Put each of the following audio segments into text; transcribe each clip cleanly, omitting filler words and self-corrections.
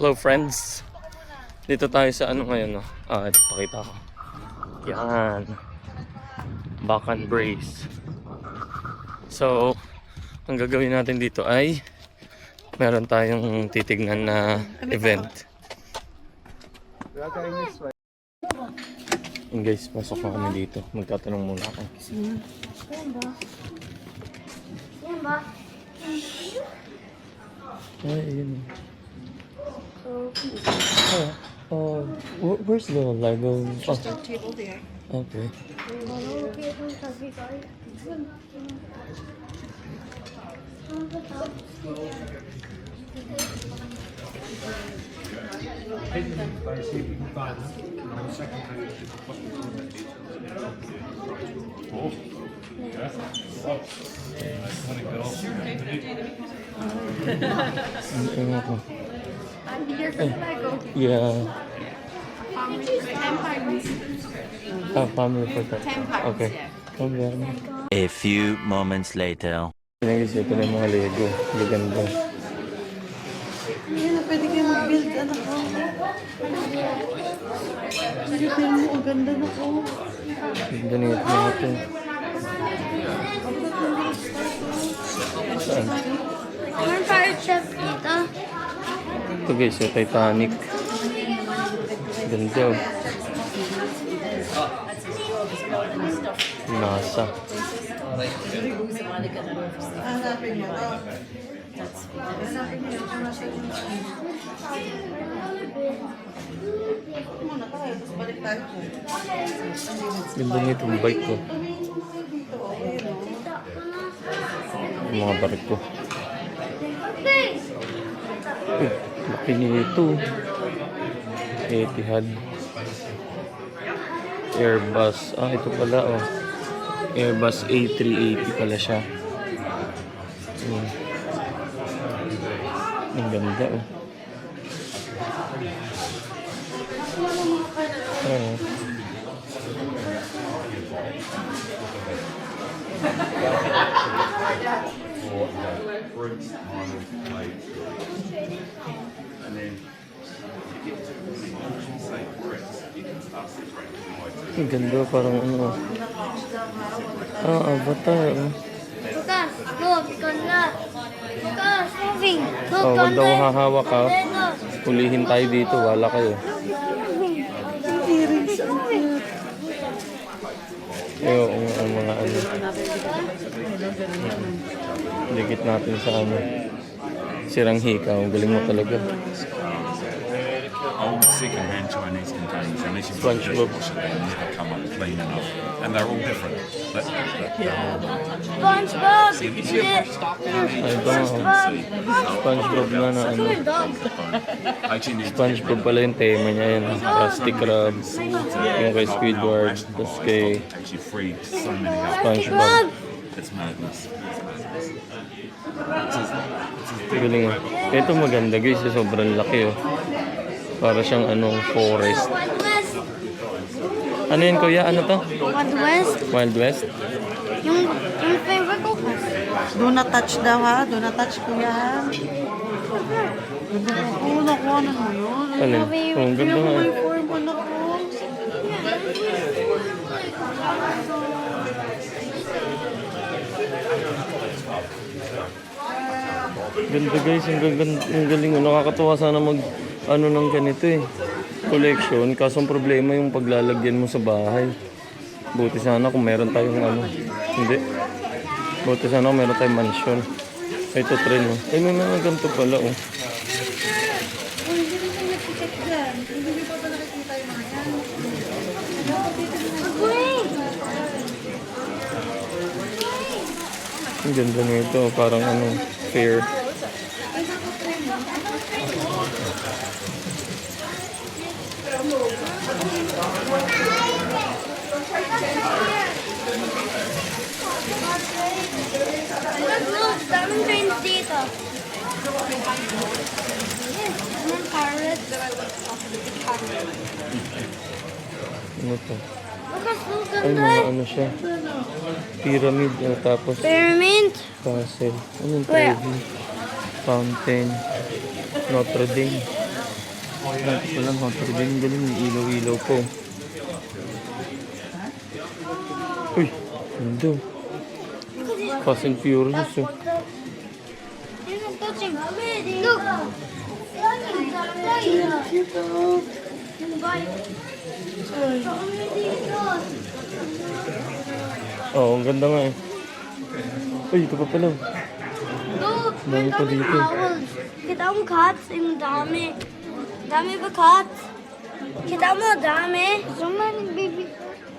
Hello friends, dito tayo sa ano ngayon, no? Ito pakita ko. Yan, Bacan Brace. So, ang gagawin natin dito ay meron tayong titignan na event. And guys, pasok na kami dito. Magtatanong muna ako. Ay, yun. Where's the Lego? Just a table there. Okay. Yeah. Family for that. Okay. A few moments later. Pinag-isip ko na yung mga Lego. Gaganda. Hindi na pwede kayo mag-build, anak ko. Sige, pero mo, ang ganda na ko. Ganda nito na ito. Saan? Meron pirate chef dito. Ito guys, yung Titanic. Ganda. NASA. Hanapin mo to. Muna tayo, tapos balik tayo po. Ganda nito yung bike ko. Yung mga barko. Laki nito. Etihad. Airbus. Ito pala oh. Airbus A380 pala siya. Ang ganda oh. Ang ganda, parang ano. Avatar. Lucas, look, ganda. Lucas, moving. Look, Huwag daw ganda. hahawak ha. Hulihin tayo dito, wala kayo. Ang mga ano. Dikit natin sa ano. Sirang hika, ang galing mo talaga. Old second-hand Chinese containers, unless you've got to SpongeBob. wash it, they never come up clean enough. And they're all different. SpongeBob. Ay ba SpongeBob na na ano. SpongeBob pala yung tema niya yan. Plastic Crab. Yung kay Squidward. Tapos kay Actually free so many up. SpongeBob. It's madness. Galing ah. Ito maganda guys. Sobrang laki oh. Para siyang anong forest. Wild West. Ano yun kuya? Ano to? Wild West. Wild West? Yung favorite ko. Do not touch daw ha. Do not touch kuya ha. Oo, nakuha na mo yun. Alin? Oh, ang ganda nga. May form anak ko. Ganda guys, ang galing. Nakakatuwa sana mag ano ng ganito eh. Collection. Kaso ang problema yung paglalagyan mo sa bahay. Buti sana kung meron tayong ano. Hindi. Buti sana kung meron tayong mansion. Ito tren oh. Ay may mga ganito pala oh. Hindi rin kami ticket dyan. Hindi rin pa ba nakikita yung mga yan? Ang ganda nito. Parang ano. Fair. Look, daming trains dito. Daming parrots. Ano to? Lucas, look, Ay, ganda. mga ano siya. Pyramid. Tapos Pyramid. castle. Anong Where? tawag yun? Fountain. Notre Dame. Ito pala mga turbine. Galing, may ilaw-ilaw po. Uy, ano? Fast and Furious oh. You're not touching. Look. Oo, ang ganda nga eh. Uy, ito pa pala. Look, Dami pa dito. owls. Kita mo cats, yung dami. Dami ba cats? Kita mo, dami. So many baby.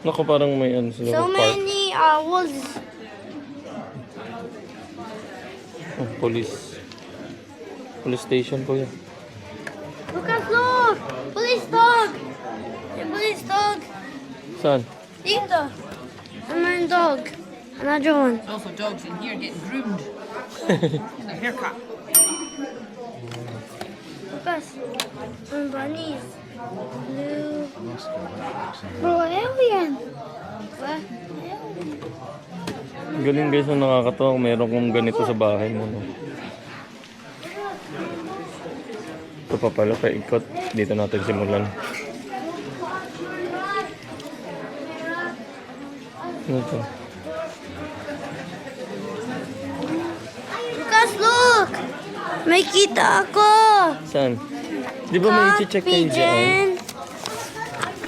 Naku, parang may ano sila. So park. many owls. Oh, police. Police station po yan. Lucas, look! Police dog! Hey, police dog! Saan? Dito. Another dog. Another one. There's also dogs in here getting groomed. Getting a haircut. Lucas. Some bunnies. Blue. Bro, alien. What? Galing guys, ang nakakatawa kung meron kong ganito sa bahay mo. No? Ito pa pala, paikot. Dito natin simulan. Ano ito? Lucas, look! May kita ako! Saan? Di ba may i-check kayo dyan?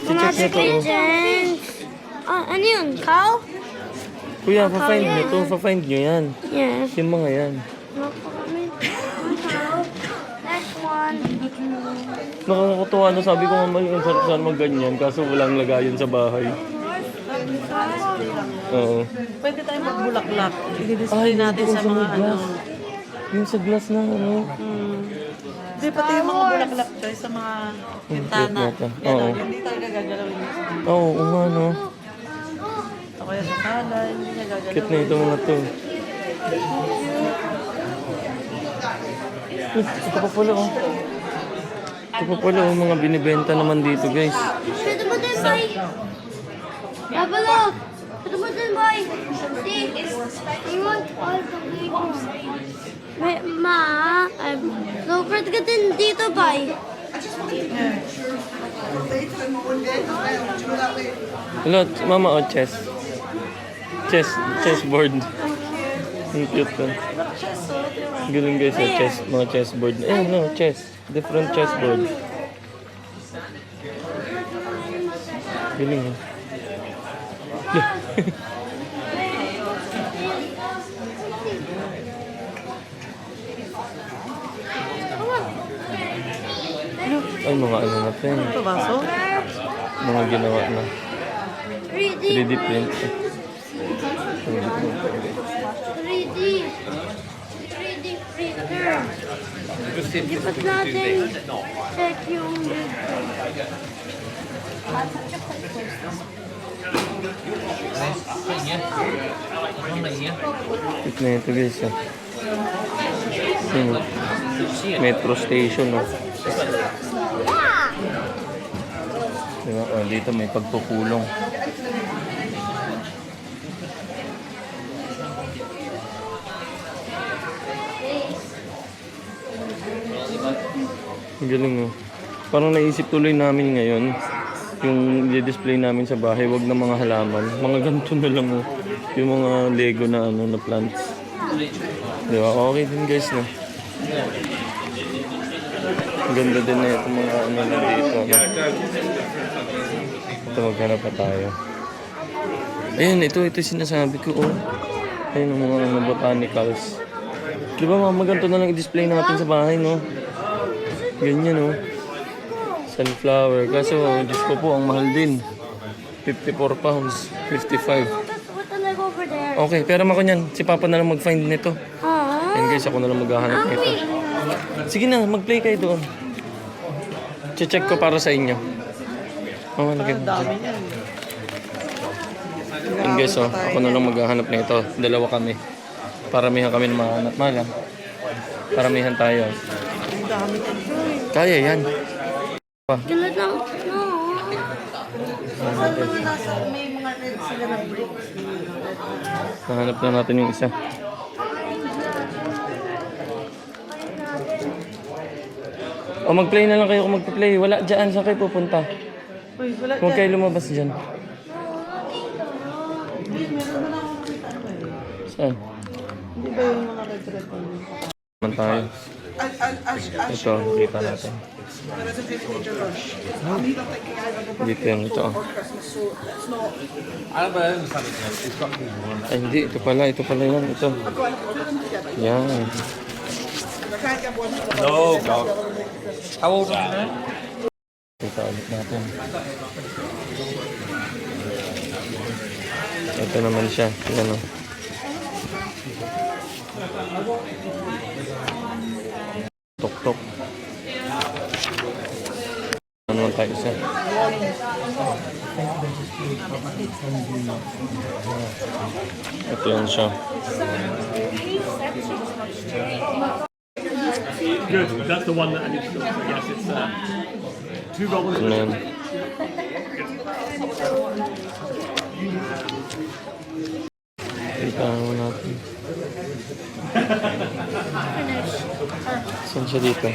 Mga I-check na to. Oh. pigeons. Ah, ano yun? Cow? Kuya, pa-find nyo to. Pa-find nyo yan. Yes. Yung mga yan. Next one. Nakakatuwa na sabi ko nga ang sarap saan mag-ganyan kaso walang lagayan sa bahay. Oo. Pwede tayong magbulaklak. I-display natin sa mga ano. Yung sa glass na ano. Hindi, pati yung mga bulaklak tayo sa mga bintana. cute na to. Yan, Oo. hindi talaga gagalawin. Oo, umano. O kaya sa sala, hindi niya gagalawin. Cute na ito mga to. Ito pa pala oh. Ito pa pala oh, mga binibenta naman dito guys. Pwede mo din, boy. Have a look. Pwede mo din, boy. See? You want all the babies? Wait, ma. No, pwede ka din dito, boy. Hello, mama oh, chess. Chessboard. Ang cute to. Galing guys oh, chess, mga chessboard. Eh no, chess. Different chessboard. Galing oh. Ay, mga ano na to Ito, baso? mga ginawa na 3D. 3D print. 3D. 3D printer. Dapat natin check yung Ito na ito guys oh. Metro station oh. Diba? Oh, dito may pagpupulong. Ang galing oh. Parang naisip tuloy namin ngayon yung i-display namin sa bahay, wag na mga halaman. Mga ganito na lang oh. Yung mga Lego na ano na plants. Diba? Okay din guys no. Ang ganda din na itong mga ano na dito. No? Ito maghanap pa tayo. Ayun, ito sinasabi ko oh. Ayun ang mga ano, botanicals. Di ba mama, ganito na lang i-display natin sa bahay no? Ganyan oh. Sunflower. Kaso, Diyos ko po, ang mahal din. 54 pounds. 55. what the leg over there? Okay, pero ako niyan. Si Papa na lang mag-find nito. Aww. Ayun guys, ako na lang maghahanap nito. Sige na, mag-play kayo doon. Che-check ko para sa inyo. Oh, lagyan mo dyan. Ayun guys, oh, ako na lang maghahanap nito. Dalawa kami. Paramihan kami na mahanap. Malang. Paramihan tayo. Kaya yan. Gulad lang. No. May mga red sila na bricks. Nahanap na natin yung isa. O mag-play na lang kayo kung magpa-play. Wala dyan. Saan kayo pupunta? Uy, wala Huwag dyan. kayo lumabas dyan. Uy, meron na lang ako nakita ano eh. Saan? Hindi ba yung mga red-red ko? Naman tayo. Ito, kita natin. Dito yan, ito. Ay, hindi. Ito pala yan. Ito. Yan. No, God. How old are you? Kita ulit natin. Ito naman siya. Yan o. Tok-tok. Ano naman tayo isa? Ito yan siya. Good. That's the one that I need to look for. Yes, it's two rollers. Ano yan? Kita naman natin. Saan siya dito?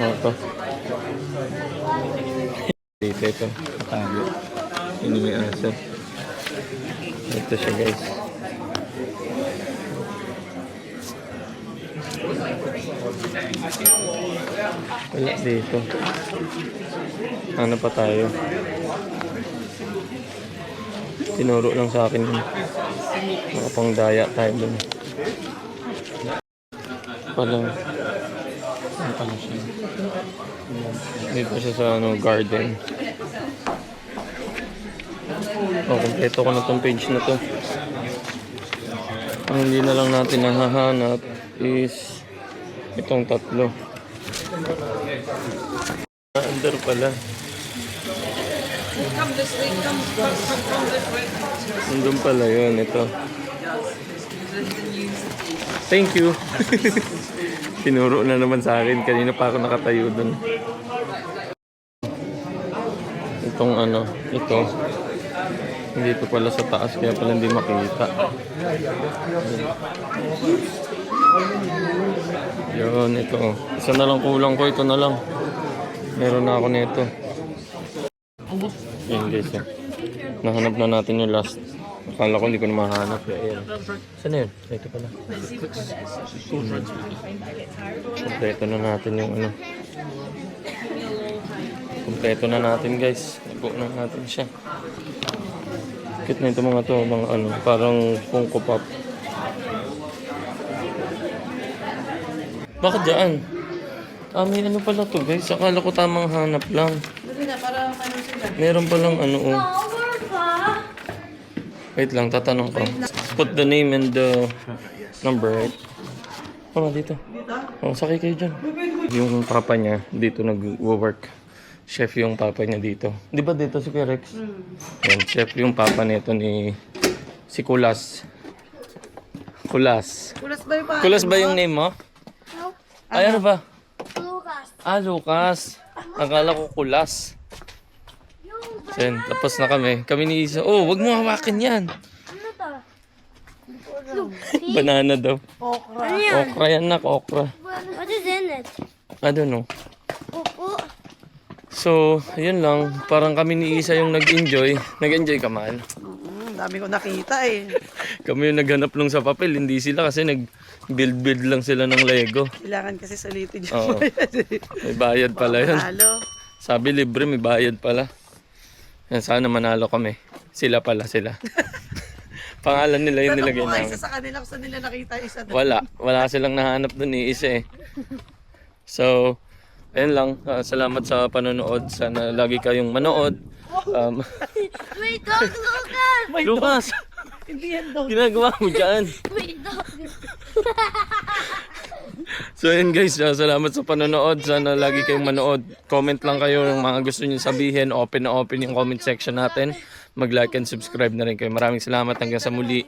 Ito. Dito ito. Tago. Yun yung may asa. Ito siya guys. Wala dito. Ano pa tayo? Tinuro lang sa akin yun. Makapangdaya tayo dun. Palang ano pala siya? Dito siya sa garden. Kompleto ko na tong page na to. Ang hindi na lang natin nahahanap is itong tatlo. Under pala. Nandun pala yun, ito. Thank you. Tinuro na naman sa akin. Kanina pa ako nakatayo dun. Itong ito. Hindi ito pala sa taas, kaya pala hindi makita. Yun, ito. Isa na lang kulang ko, ito na lang. Meron na ako nito. Yun guys, nahanap na natin yung last. Akala ko hindi ko na mahanap. Ayan. Saan na yun? Ito pala. Kompleto na natin yung Kompleto na natin guys. Nabuo na natin siya. Kit na ito mga to, mga parang Funko Pop. Bakit dyan? May pala to guys. Akala ko tamang hanap lang. Dali na, para ano sila. Meron palang Wait lang, tatanong ko. Put the name and the number, right? Dito. Sakay kayo dyan. Yung papa niya, dito nag-work. Chef yung papa niya dito. Di ba dito si Kuya Rex? Yan, chef yung papa nito si Kulas. Kulas. Kulas ba yung pa? Kulas ba yung name mo? No. Ay, ano ba? Lucas. Lucas. Akala ko Kulas. Yan, tapos na kami. Kami ni Isa. Oh, wag mo hawakin yan. Ano to? Banana daw. Okra. Ano yan? Okra yan na, okra. What is in it? I don't know. Upo. So, yun lang. Parang kami ni Isa yung nag-enjoy. Nag-enjoy ka man. Dami ko nakita eh. Kami yung naghanap lang sa papel. Hindi sila kasi nag-build lang sila ng Lego. Kailangan kasi sulitin yung Oo. May bayad pala yun. Halo. Sabi libre, may bayad pala. Yan, sana manalo kami. Sila pala sila. Pangalan nila yung nilagay namin. Isa sa kanila kung saan nila nakita isa. Wala silang nahanap dun ni Isa eh. So, ayun lang. Salamat sa panonood. Sana lagi kayong manood. May dog, Lucas! Lucas! Hindi yan daw. Ginagawa mo dyan. May dog. So ayun guys, salamat sa panonood. Sana lagi kayong manood. Comment lang kayo ng mga gusto niyo sabihin. Open na open yung comment section natin. Mag-like and subscribe na rin kayo. Maraming salamat hanggang sa muli.